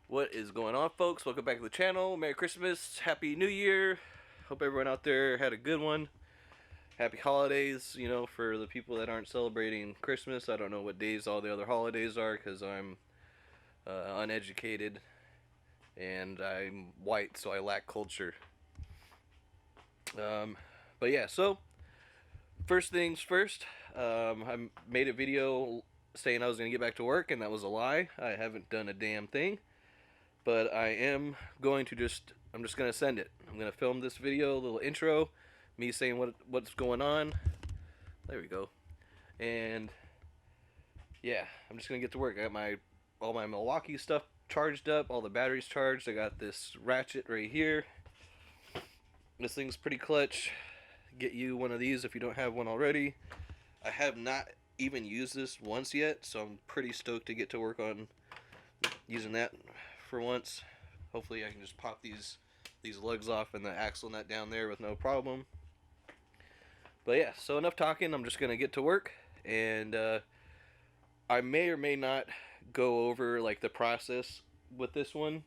What is going on, folks? Welcome back to the channel. Merry Christmas, Happy New Year. Hope everyone out there had a good one. Happy holidays, you know, for the people that aren't celebrating Christmas. I don't know what days all the other holidays are because I'm uneducated and I'm white, so I lack culture. But yeah, so first things first, I made a video saying I was going to get back to work, and that was a lie. I haven't done a damn thing. But I am going to I'm just going to send it. I'm going to film this video, a little intro, me saying what's going on. There we go. And yeah, I'm just going to get to work. I got all my Milwaukee stuff charged up, all the batteries charged. I got this ratchet right here. This thing's pretty clutch. Get you one of these if you don't have one already. I have not even used this once yet, so I'm pretty stoked to get to work on using that for once. Hopefully I can just pop these lugs off and the axle nut down there with no problem. But yeah, so enough talking. I'm just gonna get to work, and I may or may not go over like the process with this one.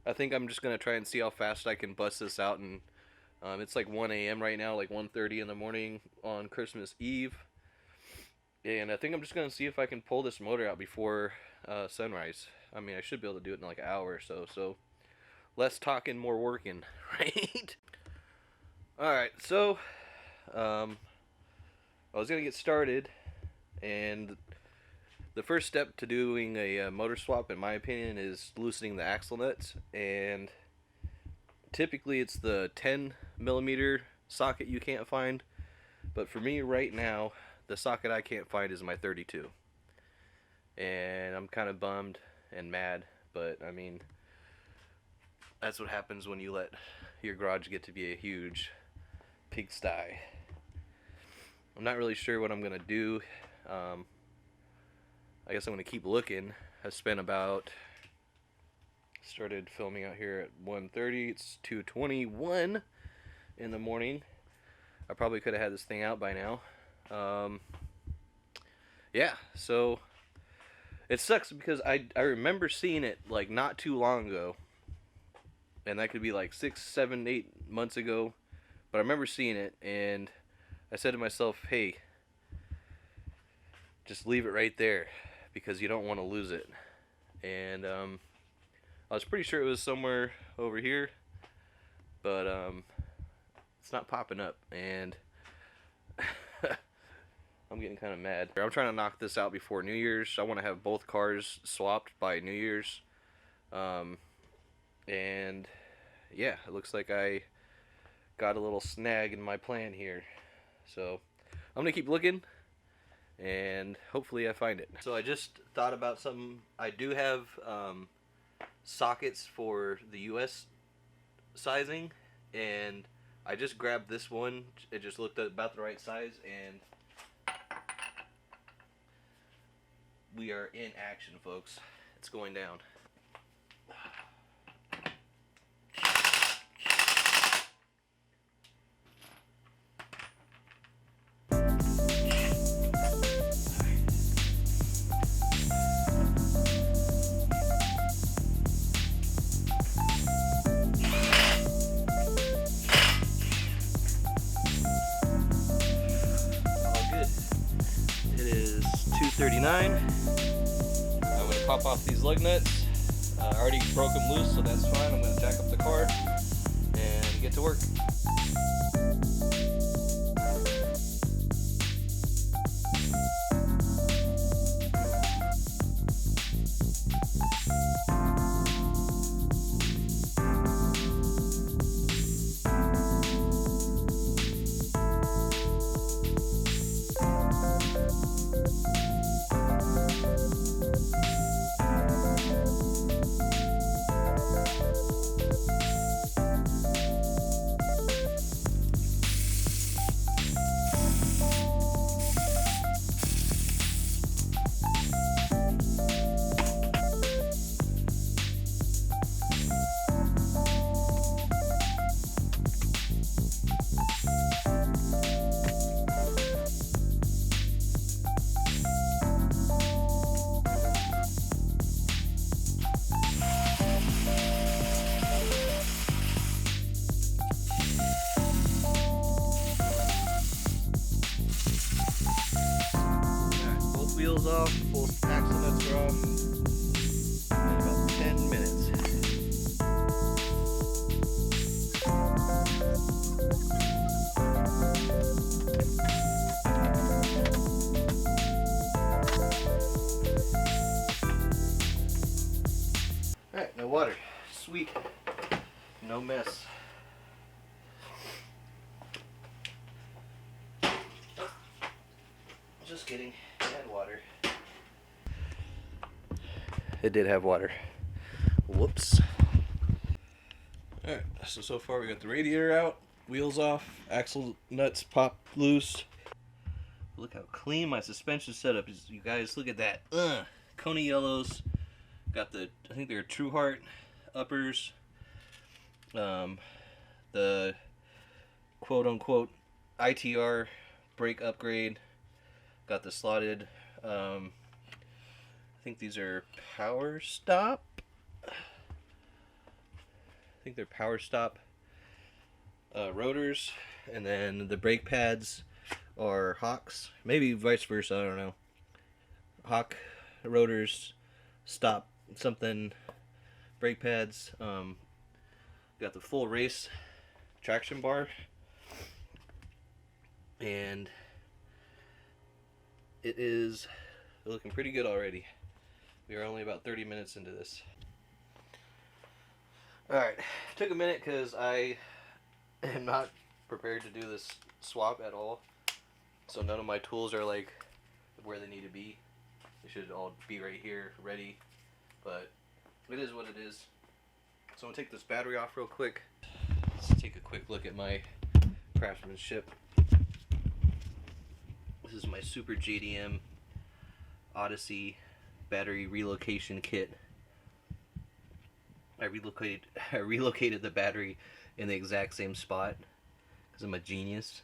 I think I'm just gonna try and see how fast I can bust this out, and it's like 1 a.m. right now, like 1:30 in the morning on Christmas Eve, and I think I'm just gonna see if I can pull this motor out before sunrise. I mean, I should be able to do it in like an hour or so. So, less talking, more working, right? Alright, so, I was going to get started, and the first step to doing a motor swap, in my opinion, is loosening the axle nuts. And typically it's the 10mm socket you can't find, but for me right now, the socket I can't find is my 32. And I'm kind of bummed and mad, but I mean, that's what happens when you let your garage get to be a huge pigsty. I'm not really sure what I'm gonna do. I guess I'm gonna keep looking. I spent started filming out here at 1:30. It's 2:21 in the morning. I probably could have had this thing out by now. Yeah, so it sucks because I remember seeing it like not too long ago, and that could be like 6, 7, 8 months ago, but I remember seeing it, and I said to myself, hey, just leave it right there because you don't want to lose it. And I was pretty sure it was somewhere over here, but it's not popping up, and I'm getting kind of mad. I'm trying to knock this out before New Year's. I want to have both cars swapped by New Year's. And yeah, it looks like I got a little snag in my plan here. So I'm going to keep looking, and hopefully I find it. So I just thought about something. I do have sockets for the US sizing, and I just grabbed this one. It just looked about the right size, and we are in action, folks. It's going down. All good. It is 2:39. I'm going to pop off these lug nuts. I already broke them loose, so that's fine. I'm going to jack up the car and get to work. No water. Sweet. No mess. Just kidding. It had water. It did have water. Whoops. Alright, so far we got the radiator out, wheels off, axle nuts pop loose. Look how clean my suspension setup is, you guys. Look at that. Coney yellows. Got the, I think they're True Heart uppers. The quote unquote ITR brake upgrade. Got the slotted, I think these are Power Stop. I think they're Power Stop rotors, and then the brake pads are Hawks, maybe vice versa, I don't know. Hawk rotors, Stop something brake pads. Got the full race traction bar, and it is looking pretty good already. We are only about 30 minutes into this. Alright, took a minute because I am not prepared to do this swap at all. So none of my tools are like where they need to be. They should all be right here, ready. But it is what it is. So I'm going to take this battery off real quick. Let's take a quick look at my craftsmanship. This is my Super JDM Odyssey battery relocation kit. I relocated the battery in the exact same spot because I'm a genius.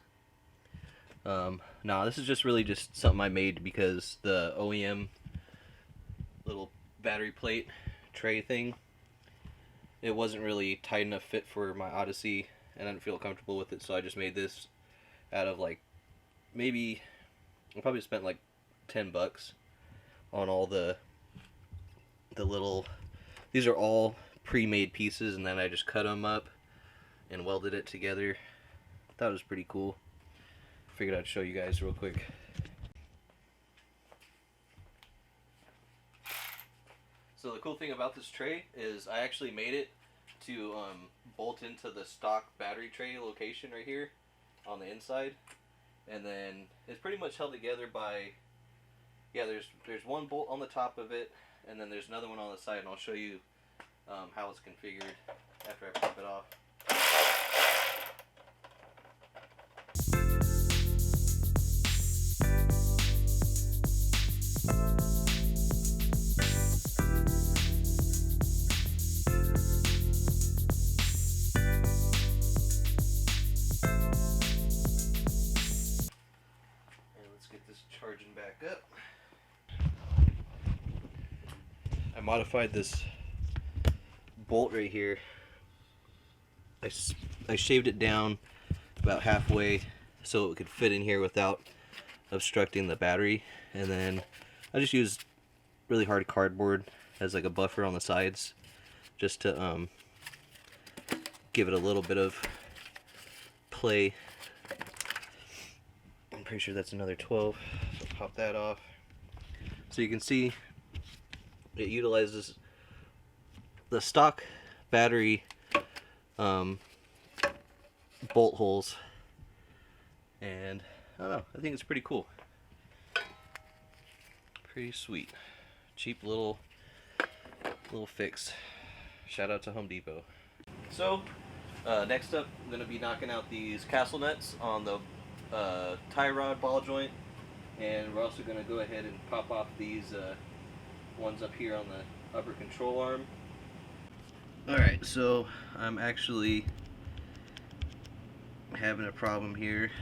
Nah, this is just really just something I made because the OEM little battery plate tray thing, it wasn't really tight enough fit for my Odyssey, and I didn't feel comfortable with it, so I just made this out of like, maybe, I probably spent like $10 on all the little, these are all pre-made pieces, and then I just cut them up and welded it together. Thought it was pretty cool. Figured I'd show you guys real quick. So the cool thing about this tray is I actually made it to bolt into the stock battery tray location right here on the inside, and then it's pretty much held together by, yeah, there's one bolt on the top of it, and then there's another one on the side, and I'll show you how it's configured after I pop it off. Charging back up. I modified this bolt right here. I shaved it down about halfway so it could fit in here without obstructing the battery, and then I just used really hard cardboard as like a buffer on the sides just to give it a little bit of play. I'm pretty sure that's another 12, so pop that off. So you can see it utilizes the stock battery bolt holes, and I don't know, I think it's pretty cool. Pretty sweet. Cheap little fix. Shout out to Home Depot. So next up, I'm going to be knocking out these castle nuts on the tie rod ball joint, and we're also going to go ahead and pop off these ones up here on the upper control arm. Alright, so I'm actually having a problem here.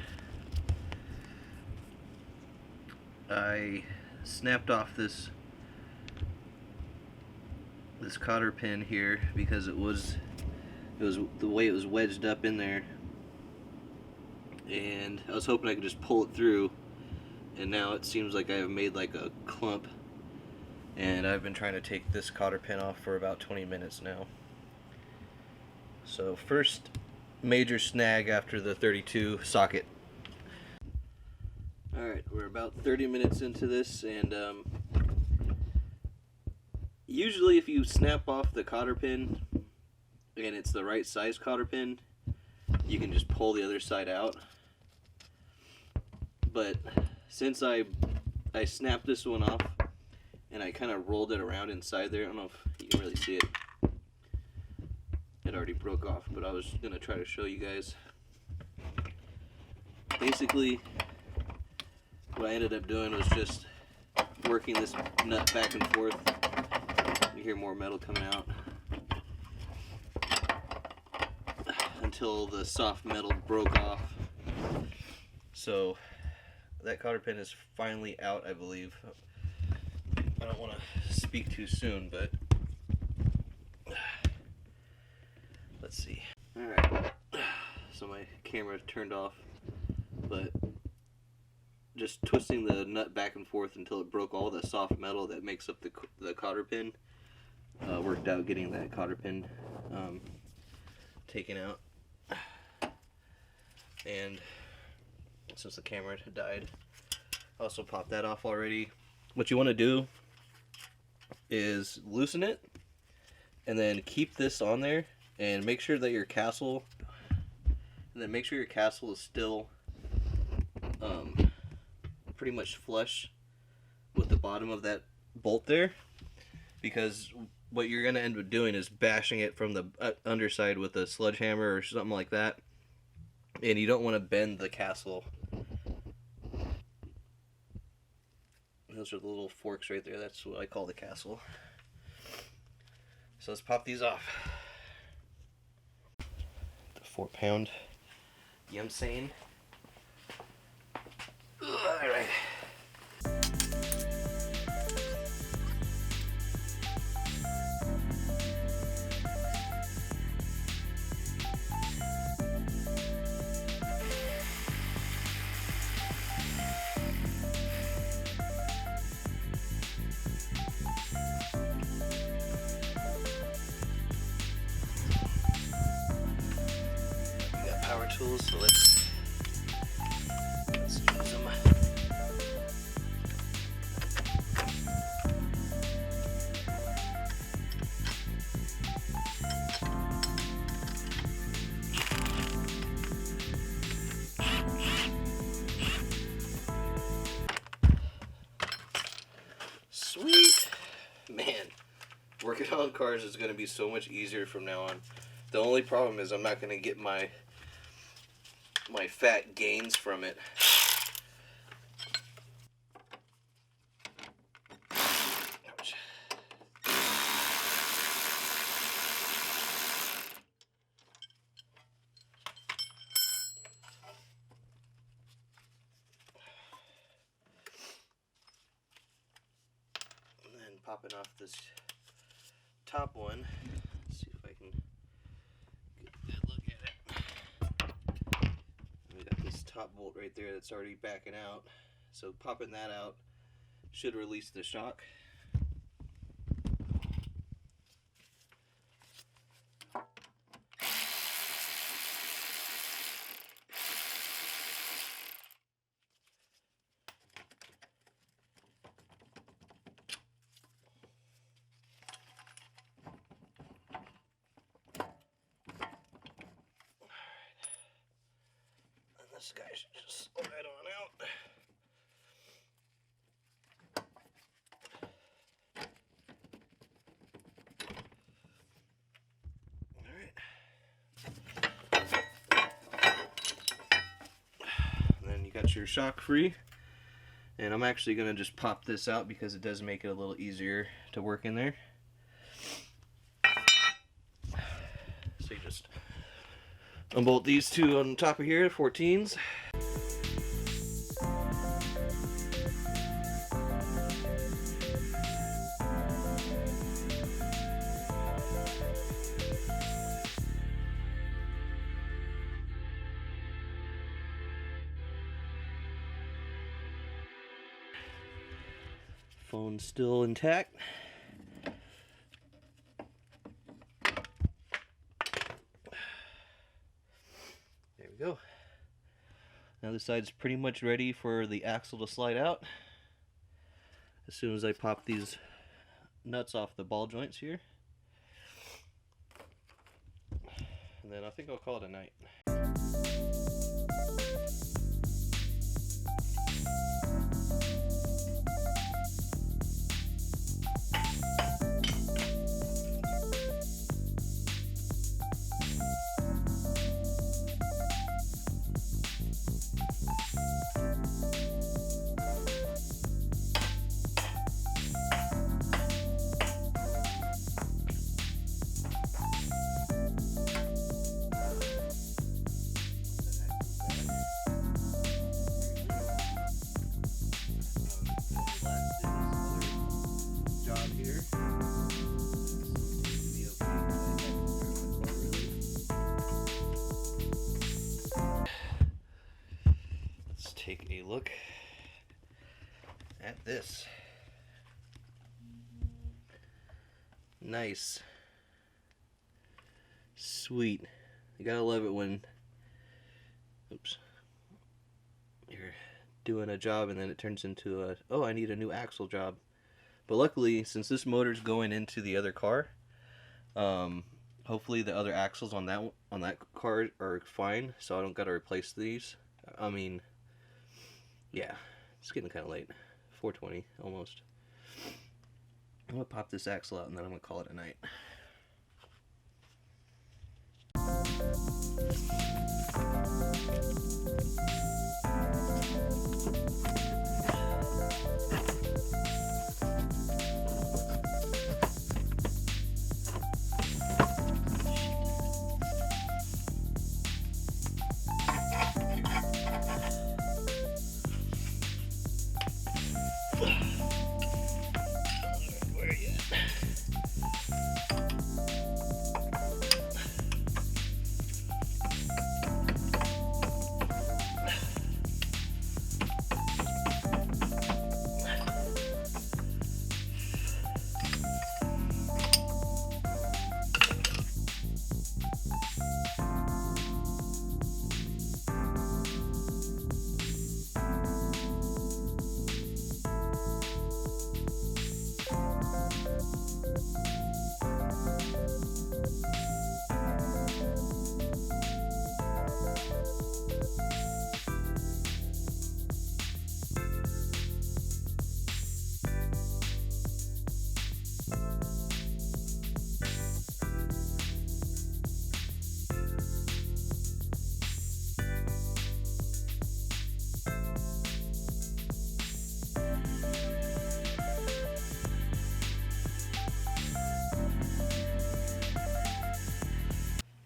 I snapped off this cotter pin here because it was the way it was wedged up in there, and I was hoping I could just pull it through, and now it seems like I've made like a clump, and I've been trying to take this cotter pin off for about 20 minutes now. So first major snag after the 32 socket. Alright, we're about 30 minutes into this, and Usually if you snap off the cotter pin and it's the right size cotter pin, you can just pull the other side out. But since I snapped this one off and I kind of rolled it around inside there, I don't know if you can really see it. It already broke off, but I was gonna try to show you guys. Basically, what I ended up doing was just working this nut back and forth. You hear more metal coming out until the soft metal broke off. So that cotter pin is finally out, I believe. I don't want to speak too soon, but let's see. Alright, so my camera turned off, but just twisting the nut back and forth until it broke all the soft metal that makes up the cotter pin worked out getting that cotter pin taken out. And since the camera had died, I also popped that off already. What you want to do is loosen it and then keep this on there and make sure that your castle is still pretty much flush with the bottom of that bolt there, because what you're going to end up doing is bashing it from the underside with a sledgehammer or something like that, and you don't want to bend the castle. Those are the little forks right there. That's what I call the castle. So let's pop these off. The 4-pound Yumsane. Alright. We got power tools, so let's use them. Sweet! Man, working on cars is going to be so much easier from now on. The only problem is I'm not going to get my fat gains from it. Ouch. And then popping off this top one. Let's see if I can get a good look at it. We got this top bolt right there that's already backing out. So popping that out should release the shock. This guy should just slide on out. And then you got your shock free. And I'm actually going to just pop this out because it does make it a little easier to work in there. So you just unbolt these two on top of here, 14s. Phone's still intact. There we go. Now this side's pretty much ready for the axle to slide out. As soon as I pop these nuts off the ball joints here. And then I think I'll call it a night. Take a look at this. Nice. Sweet. You gotta love it when, oops, you're doing a job and then it turns into a, oh, I need a new axle job. But luckily, since this motor's going into the other car, hopefully the other axles on that car are fine, so I don't gotta replace these. I mean, yeah, it's getting kind of late. 4:20 almost. I'm gonna pop this axle out and then I'm gonna call it a night.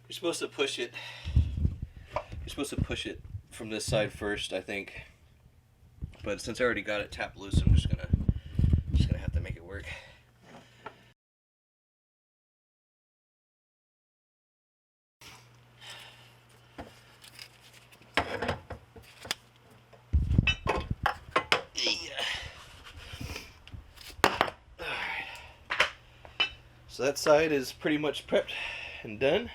You're supposed to push it. You're supposed to push it from this side first, I think. But since I already got it tapped loose, I'm just gonna have to make it work. So that side is pretty much prepped and done.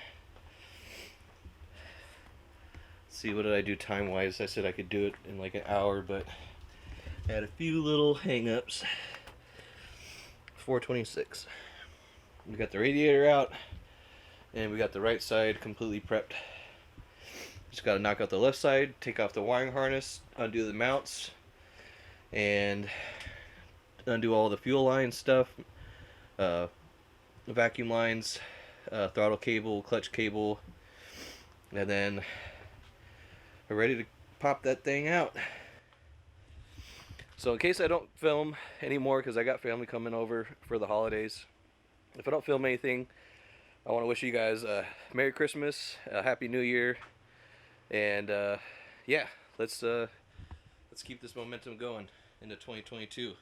Let's see, what did I do time wise? I said I could do it in like an hour, but I had a few little hang-ups. 4:26. We got the radiator out and we got the right side completely prepped. Just got to knock out the left side, take off the wiring harness, undo the mounts, and undo all the fuel line stuff, vacuum lines, throttle cable, clutch cable, and then we're ready to pop that thing out. So in case I don't film anymore, because I got family coming over for the holidays, if I don't film anything, I want to wish you guys a Merry Christmas, a Happy New Year, and yeah, let's keep this momentum going into 2022.